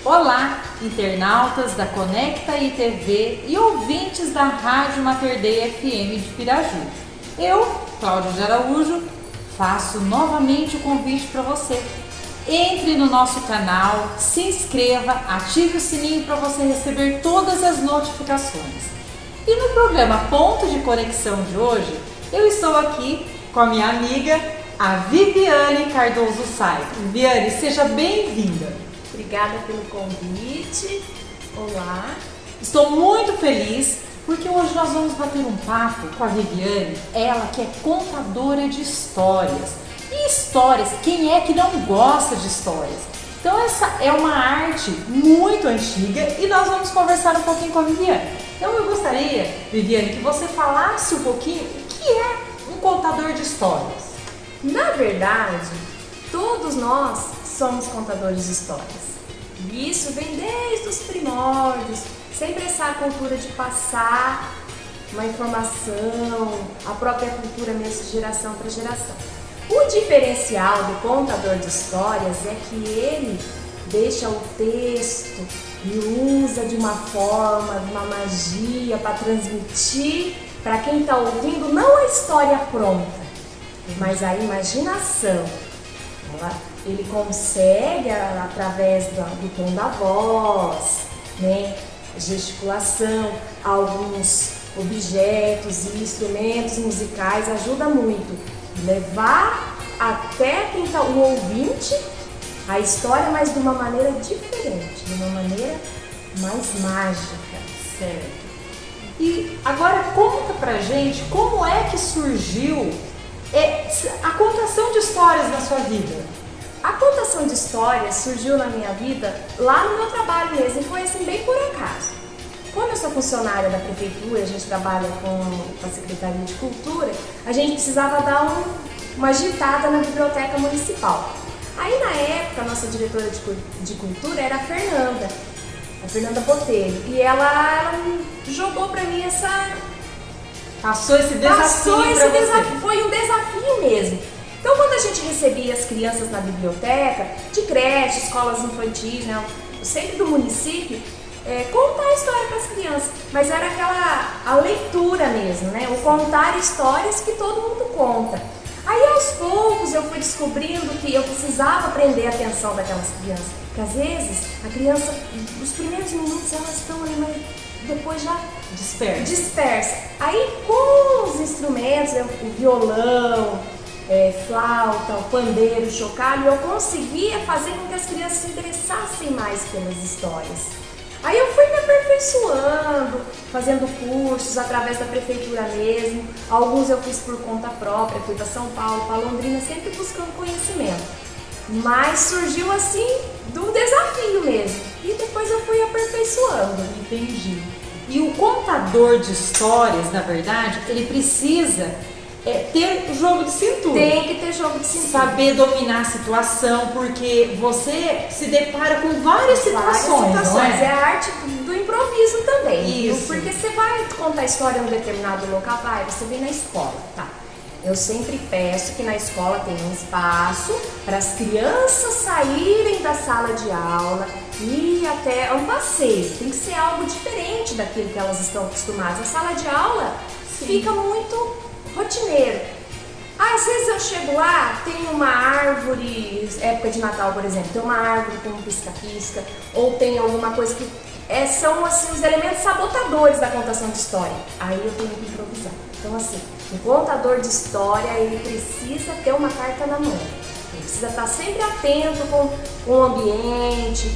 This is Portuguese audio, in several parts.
Olá, internautas da Conecta ITV e ouvintes da Rádio Mater Dei FM de Piraju. Eu, Cláudia de Araújo, faço novamente o convite para você. Entre no nosso canal, se inscreva, ative o sininho para você receber todas as notificações. E no programa Ponto de Conexão de hoje, eu estou aqui com a minha amiga, a Viviane Cardoso Saito. Viviane, seja bem-vinda. Obrigada pelo convite. Olá. Estou muito feliz porque hoje nós vamos bater um papo com a Viviane, ela que é contadora de histórias. E histórias, quem é que não gosta de histórias? Então essa é uma arte muito antiga e nós vamos conversar um pouquinho com a Viviane. Então eu gostaria, Viviane, que você falasse um pouquinho o que é um contador de histórias. Na verdade, todos nós somos contadores de histórias. E isso vem desde os primórdios, sempre essa cultura de passar uma informação, a própria cultura mesmo de geração para geração. O diferencial do contador de histórias é que ele deixa o texto e usa de uma forma, de uma magia para transmitir para quem está ouvindo não a história pronta, mas a imaginação. Ele consegue, através do tom da voz, né, gesticulação, alguns objetos e instrumentos musicais, ajuda muito. Levar até quem tá, o ouvinte a história, mas de uma maneira diferente, de uma maneira mais mágica. Certo. E agora conta pra gente como é que surgiu a contação de histórias na sua vida. A contação de histórias surgiu na minha vida lá no meu trabalho mesmo, e foi assim bem por acaso. Como eu sou funcionária da prefeitura, a gente trabalha com a Secretaria de Cultura, a gente precisava dar uma agitada na biblioteca municipal. Aí na época a nossa diretora de cultura era a Fernanda Botelho, e ela jogou pra mim Passou esse desafio pra você. Foi um desafio mesmo. Então, quando a gente recebia as crianças na biblioteca, de creche, escolas infantis, né, sempre do município, contar a história para as crianças, mas era a leitura mesmo, né, o contar histórias que todo mundo conta. Aí, aos poucos, eu fui descobrindo que eu precisava prender a atenção daquelas crianças, porque às vezes a criança, os primeiros minutos elas estão ali, mas depois já dispersa. Aí, com os instrumentos, o violão, flauta, o pandeiro, o chocalho, eu conseguia fazer com que as crianças se interessassem mais pelas histórias. Aí eu fui me aperfeiçoando, fazendo cursos através da prefeitura mesmo, alguns eu fiz por conta própria, fui para São Paulo, para Londrina, sempre buscando conhecimento. Mas surgiu assim do desafio mesmo, e depois eu fui aperfeiçoando. Entendi. E o contador de histórias, na verdade, ele precisa ter jogo de cintura. Tem que ter jogo de cintura. Saber dominar a situação, porque você se depara com várias situações, não é? É a arte do improviso também. Isso. Porque você vai contar a história em um determinado local, você vem na escola, tá? Eu sempre peço que na escola tenha um espaço para as crianças saírem da sala de aula e até um passeio. Tem que ser algo diferente daquilo que elas estão acostumadas. A sala de aula fica muito rotineiro. Às vezes eu chego lá, tem uma árvore, época de Natal, por exemplo, tem uma árvore com um pisca-pisca, ou tem alguma coisa que são assim, os elementos sabotadores da contação de história. Aí eu tenho que improvisar. Então assim, o contador de história, ele precisa ter uma carta na mão. Ele precisa estar sempre atento com o ambiente.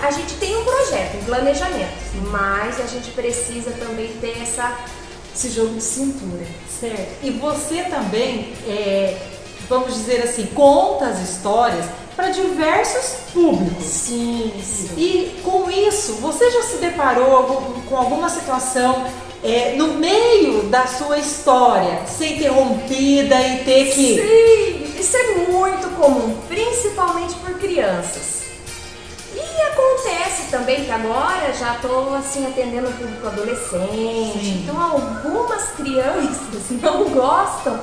A gente tem um projeto, um planejamento, mas a gente precisa também ter esse jogo de cintura. Certo. E você também, vamos dizer assim, conta as histórias para diversos públicos. Sim. E com isso, você já se deparou com alguma situação no meio da sua história, ser interrompida e ter que... Sim, isso é muito comum, principalmente por crianças. E acontece também que agora já estou assim, atendendo o público adolescente. Sim. Então algumas crianças não gostam,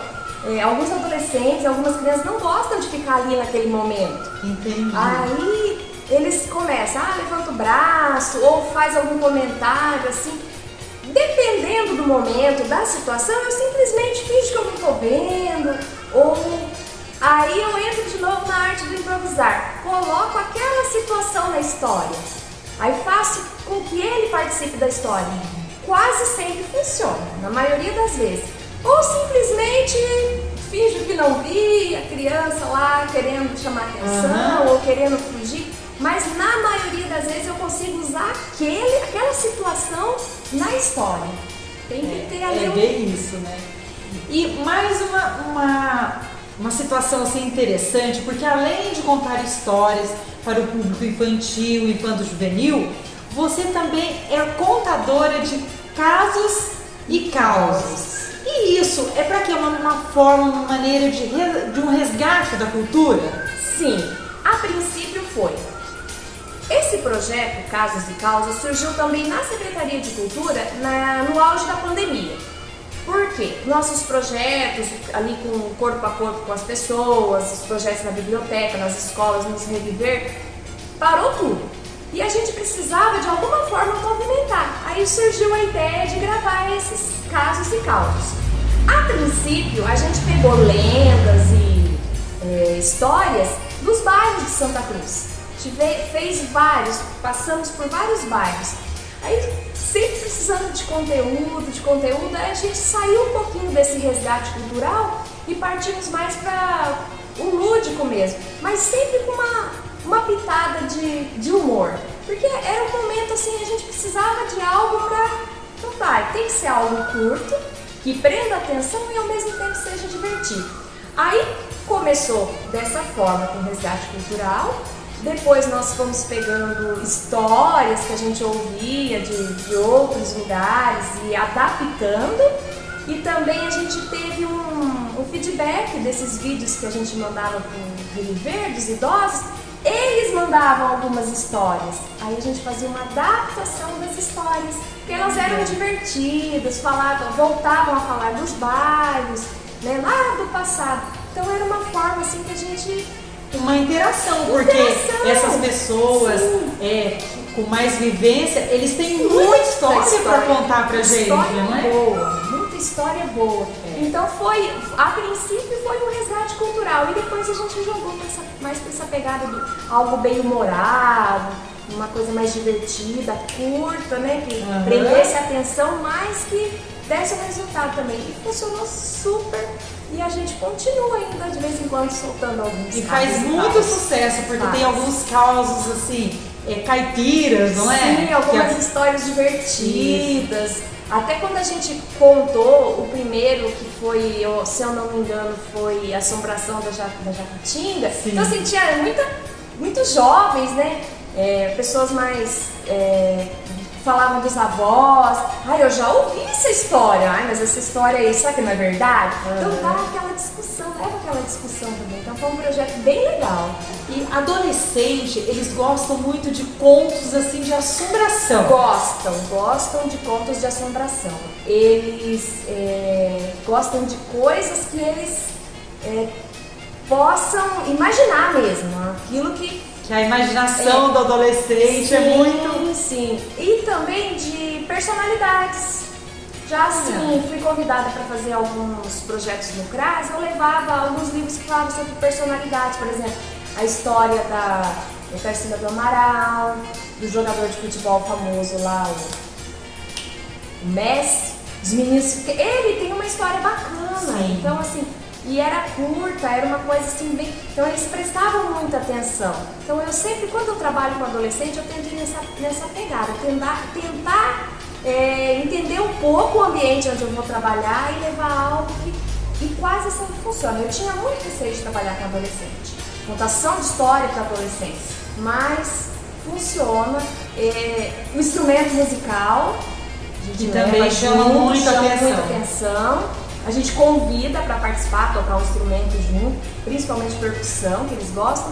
alguns adolescentes, algumas crianças não gostam de ficar ali naquele momento. Entendi. Aí eles começam, levanta o braço ou faz algum comentário assim. Dependendo do momento, da situação, eu simplesmente finjo que eu não estou vendo, ou aí eu entro de novo na arte do improvisar, coloco aquela situação na história, aí faço com que ele participe da história. Quase sempre funciona, na maioria das vezes. Ou simplesmente finjo que não vi, a criança lá querendo chamar atenção ou querendo fugir. Mas na maioria das vezes eu consigo usar aquela situação na história. Tem que ter ali bem isso, né? E mais uma situação assim interessante, porque além de contar histórias para o público infantil, infanto-juvenil, você também é contadora de casos e causos. E isso é para que uma forma, uma maneira de um resgate da cultura? Sim, a princípio foi. Esse projeto, Casos e Causas, surgiu também na Secretaria de Cultura no auge da pandemia. Por quê? Nossos projetos, ali com corpo a corpo com as pessoas, os projetos na biblioteca, nas escolas, nos Reviver, parou tudo. E a gente precisava de alguma forma movimentar. Aí surgiu a ideia de gravar esses casos e causas. A princípio, a gente pegou lendas e histórias dos bairros de Santa Cruz. Fez vários, passamos por vários bairros. Aí, sempre precisando de conteúdo, aí a gente saiu um pouquinho desse resgate cultural e partimos mais para o lúdico mesmo, mas sempre com uma pitada de humor. Porque era um momento assim, a gente precisava de algo para contar. Tem que ser algo curto, que prenda atenção e ao mesmo tempo seja divertido. Aí começou dessa forma com o resgate cultural. Depois nós fomos pegando histórias que a gente ouvia de outros lugares e adaptando. E também a gente teve um feedback desses vídeos que a gente mandava para o Reviver dos idosos. Eles mandavam algumas histórias. Aí a gente fazia uma adaptação das histórias, porque elas eram divertidas, voltavam a falar dos bairros, né, lá do passado. Então era uma forma assim que a gente... Uma interação, porque essas pessoas com mais vivência, eles têm muita história para contar pra gente, não é? Muita história boa. Então a princípio foi um resgate cultural e depois a gente jogou mais pra essa pegada de algo bem humorado, uma coisa mais divertida, curta, né? Que prendesse a atenção, mas que desse um resultado também. E funcionou super. E a gente continua ainda de vez em quando soltando alguns. E faz muito sucesso, porque tem alguns causos assim, caipiras, não é? Sim, algumas histórias divertidas. Até quando a gente contou o primeiro, que foi, se eu não me engano, foi Assombração da Jacutinga. Sim. Então assim, tinha muitos jovens, né? Pessoas mais... falavam dos avós, eu já ouvi essa história, mas essa história aí, será que não é verdade? Então leva aquela discussão também, então foi um projeto bem legal. E adolescente, eles gostam muito de contos assim de assombração. Gostam de contos de assombração. Eles gostam de coisas que eles possam imaginar mesmo, aquilo que a imaginação do adolescente é muito... Sim, e também de personalidades. Já assim, fui convidada para fazer alguns projetos no CRAS, eu levava alguns livros que falavam sobre personalidades, por exemplo, a história da Tarsila do Amaral, do jogador de futebol famoso lá, o Messi, os meninos... Ele tem uma história bacana, então assim... E era curta, era uma coisa assim bem... Então eles prestavam muita atenção. Então eu sempre, quando eu trabalho com adolescente, eu tento ir nessa pegada. Tentar entender um pouco o ambiente onde eu vou trabalhar e levar algo que quase sempre funciona. Eu tinha muito receio de trabalhar com adolescente. Contação de história para adolescentes. Mas funciona. O instrumento musical, a gente também chama muita atenção. A gente convida para participar, tocar um instrumento junto, principalmente percussão, que eles gostam.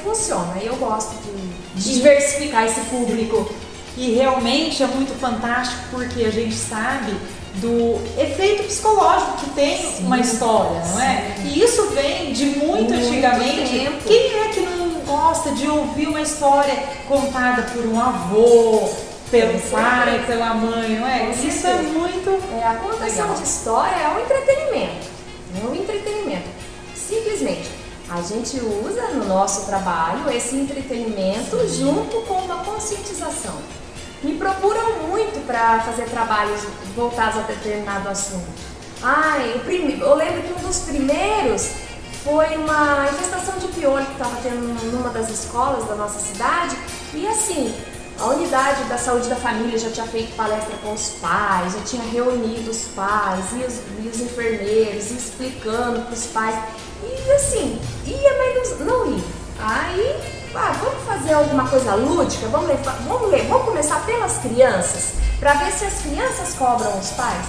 Funciona, e eu gosto de diversificar esse público. E realmente é muito fantástico porque a gente sabe do efeito psicológico que tem uma história, não é? E isso vem de muito antigamente. Tempo. Quem é que não gosta de ouvir uma história contada por um avô, pelo pai, pela mãe, não é? Isso é muito a contação de história é um entretenimento. É um entretenimento. Simplesmente, a gente usa no nosso trabalho esse entretenimento junto com uma conscientização. Me procuram muito para fazer trabalhos voltados a determinado assunto. Eu lembro que um dos primeiros foi uma infestação de piolho que estava tendo numa das escolas da nossa cidade. E assim, a unidade da saúde da família já tinha feito palestra com os pais, já tinha reunido os pais e os enfermeiros, explicando para os pais. E assim, mas não ia. Aí, vamos fazer alguma coisa lúdica, vamos começar pelas crianças, para ver se as crianças cobram os pais.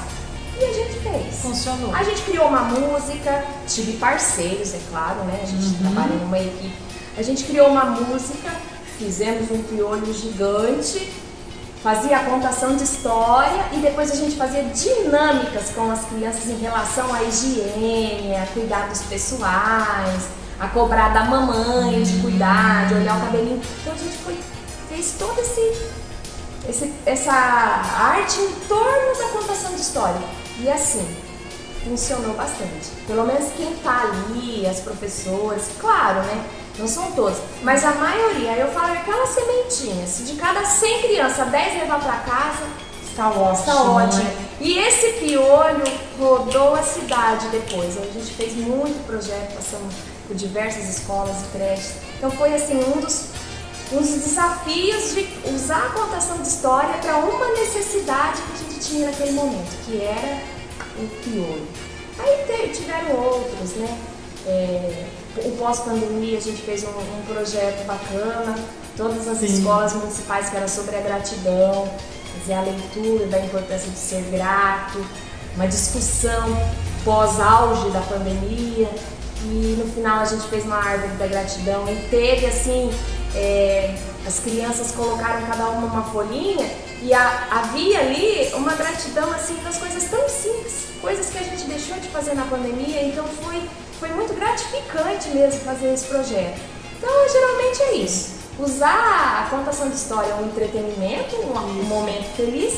E a gente fez. Funcionou. A gente criou uma música, tive parceiros, é claro, né? A gente trabalha numa equipe. A gente criou uma música, fizemos um piolho gigante, fazia a contação de história e depois a gente fazia dinâmicas com as crianças em relação à higiene, a cuidados pessoais, a cobrar da mamãe de cuidar, de olhar o cabelinho. Então a gente fez toda essa arte em torno da contação de história. E assim, funcionou bastante. Pelo menos quem tá ali, as professoras, claro, né? Não são todos, mas a maioria, eu falo aquela sementinha, se de cada 100 crianças, 10 levar para casa, está ótimo. Está ótimo. Né? E esse piolho rodou a cidade depois. A gente fez muito projeto, passamos por diversas escolas e creches. Então foi assim um dos desafios de usar a contação de história para uma necessidade que a gente tinha naquele momento, que era o piolho. Aí tiveram outros, né? O pós-pandemia a gente fez um projeto bacana, todas as escolas municipais que era sobre a gratidão, fazer a leitura da importância de ser grato, uma discussão pós-auge da pandemia, e no final a gente fez uma árvore da gratidão e teve assim, as crianças colocaram cada uma folhinha e havia ali uma gratidão assim das coisas tão simples, coisas que a gente deixou de fazer na pandemia, então foi muito gratificante mesmo fazer esse projeto. Então, geralmente é isso. Usar a contação de história um entretenimento, um momento feliz,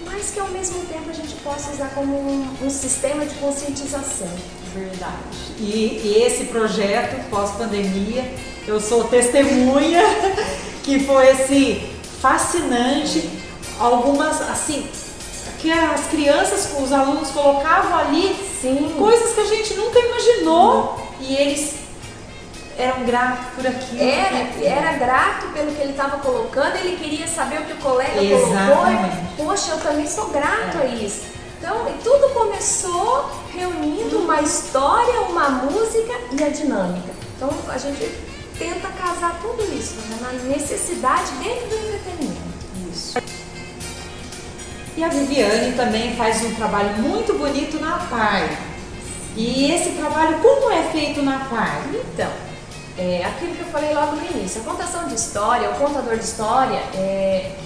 mas que ao mesmo tempo a gente possa usar como um sistema de conscientização. Verdade. E esse projeto pós-pandemia, eu sou testemunha que foi assim, fascinante. Algumas, assim, que as crianças, os alunos colocavam ali coisas que a gente nunca imaginou e eles eram gratos por aquilo. Era grato pelo que ele estava colocando, ele queria saber o que o colega colocou. Poxa, eu também sou grato a isso. Então, tudo começou reunindo uma história, uma música e a dinâmica. Então, a gente tenta casar tudo isso, né, na necessidade dentro do entretenimento. Isso. E a Viviane também faz um trabalho muito bonito na APAR. E esse trabalho, como é feito na APAR? Então, aquilo que eu falei logo no início, a contação de história, o contador de história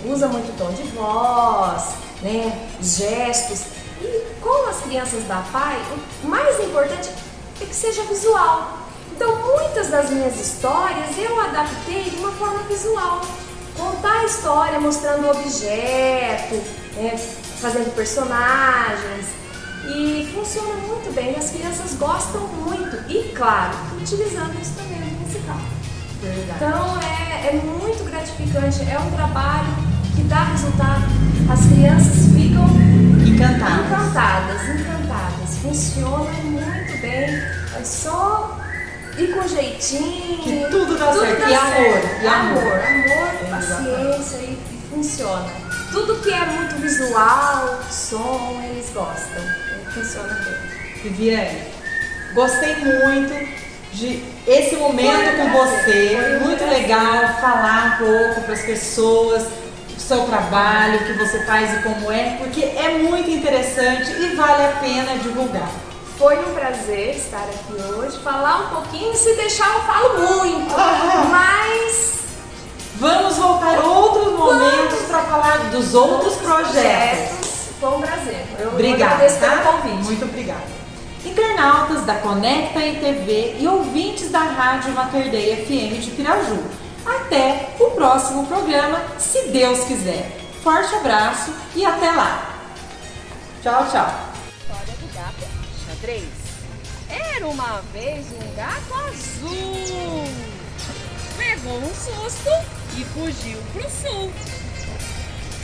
usa muito tom de voz, né, gestos. E com as crianças da APAR, o mais importante é que seja visual. Então, muitas das minhas histórias eu adaptei de uma forma visual. Contar a história mostrando o objeto, fazendo personagens, e funciona muito bem, as crianças gostam muito, e claro, utilizando o instrumento musical. Verdade. Então é muito gratificante, é um trabalho que dá resultado, as crianças ficam encantadas, funciona muito bem, é só ir com jeitinho, que tudo dá certo, e amor, paciência, e funciona. Tudo que é muito visual, som, eles gostam. Funciona bem. Viviane, gostei muito de esse momento com você. Muito legal falar um pouco para as pessoas do seu trabalho, o que você faz e como é, porque é muito interessante e vale a pena divulgar. Foi um prazer estar aqui hoje, falar um pouquinho, se deixar eu falo muito, mas... Vamos voltar outros momentos para falar dos outros projetos. Foi um prazer. Obrigada, pelo convite. Muito obrigada. Internautas da Conecta ITV e ouvintes da Rádio Mater Dei FM de Piraju. Até o próximo programa, se Deus quiser. Forte abraço e até lá. Tchau, tchau. História do gato xadrez. Era uma vez um gato azul. Levou um susto e fugiu pro sul.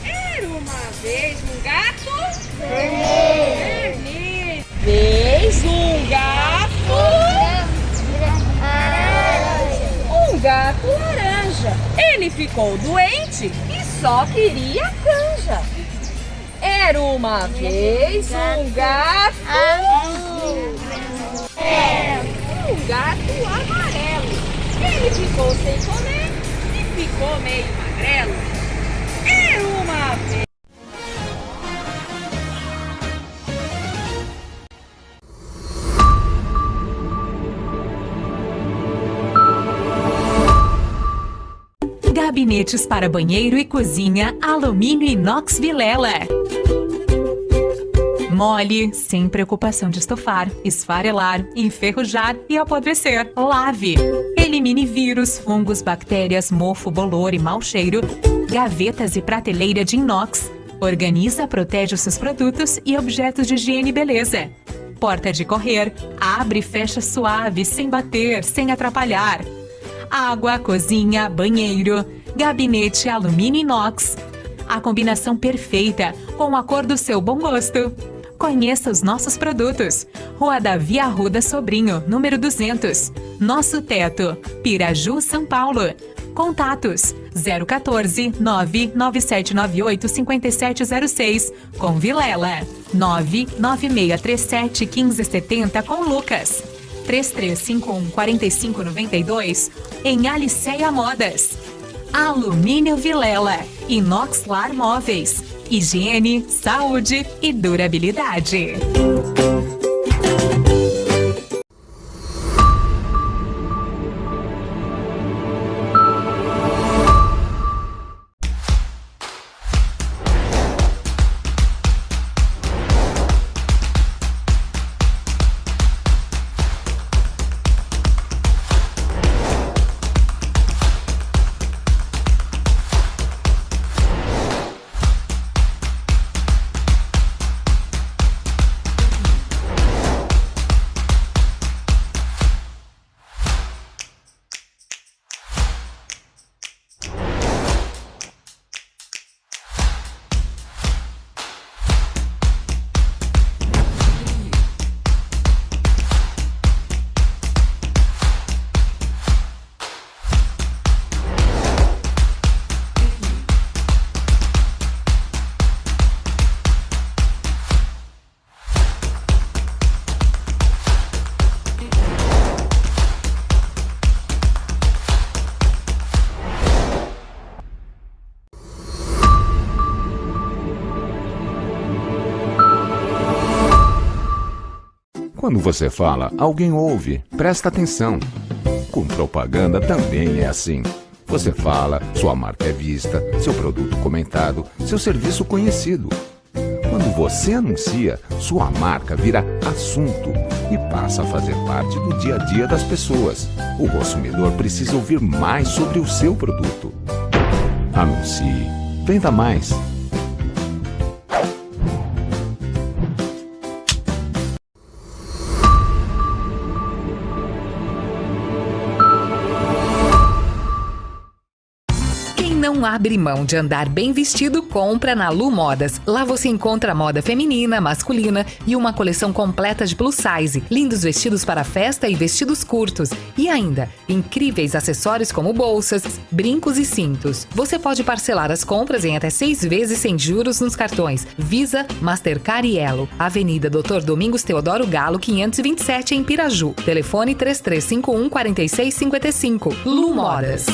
Era uma vez um gato vermelho. Vez um gato um gato laranja. Ele ficou doente e só queria canja. Era uma vez um gato amarelo. Ele ficou sem comer e ficou meio magrelo. Era uma vez. Gabinetes para banheiro e cozinha, alumínio inox Vilela. Mole, sem preocupação de estofar, esfarelar, enferrujar e apodrecer. Lave. Elimine vírus, fungos, bactérias, mofo, bolor e mau cheiro. Gavetas e prateleira de inox. Organiza, protege os seus produtos e objetos de higiene e beleza. Porta de correr. Abre e fecha suave, sem bater, sem atrapalhar. Água, cozinha, banheiro, gabinete alumínio inox. A combinação perfeita com a cor do seu bom gosto. Conheça os nossos produtos. Rua Davi Arruda Sobrinho, número 200. Nosso Teto, Piraju, São Paulo. Contatos 014 99798 5706 com Vilela. 99637 1570 com Lucas. 3351 4592 em Aliceia Modas. Alumínio Vilela, Inoxlar Móveis, higiene, saúde e durabilidade. Quando você fala, alguém ouve, presta atenção. Com propaganda também é assim. Você fala, sua marca é vista, seu produto comentado, seu serviço conhecido. Quando você anuncia, sua marca vira assunto e passa a fazer parte do dia a dia das pessoas. O consumidor precisa ouvir mais sobre o seu produto. Anuncie. Venda mais. Não abre mão de andar bem vestido, compra na Lu Modas. Lá você encontra moda feminina, masculina e uma coleção completa de plus size. Lindos vestidos para festa e vestidos curtos. E ainda, incríveis acessórios como bolsas, brincos e cintos. Você pode parcelar as compras em até 6 vezes sem juros nos cartões Visa, Mastercard e Elo. Avenida Dr. Domingos Teodoro Galo, 527 em Piraju. Telefone 3351 4655. Lu Modas.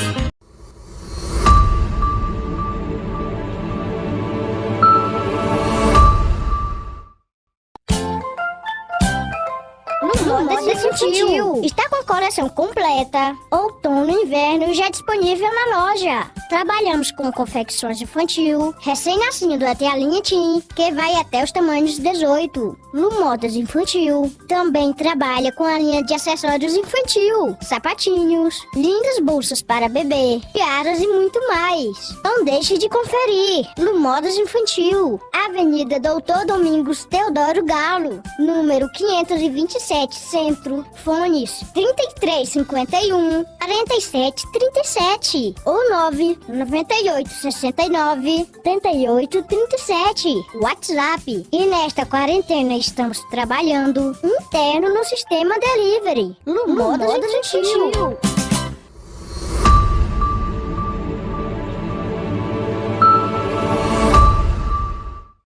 Moda Sutil está com a coleção completa, outono e inverno já disponível na loja. Trabalhamos com confecções infantil, recém-nascido até a linha Teen, que vai até os tamanhos 18. Lu Modas Infantil também trabalha com a linha de acessórios infantil, sapatinhos, lindas bolsas para bebê, tiaras e muito mais. Não deixe de conferir. Lu Modas Infantil, Avenida Doutor Domingos Teodoro Galo, número 527 Centro, fones 3351 4737 ou 998 69 38 37. WhatsApp. E nesta quarentena estamos trabalhando interno no sistema delivery. Lu Modas Infantil.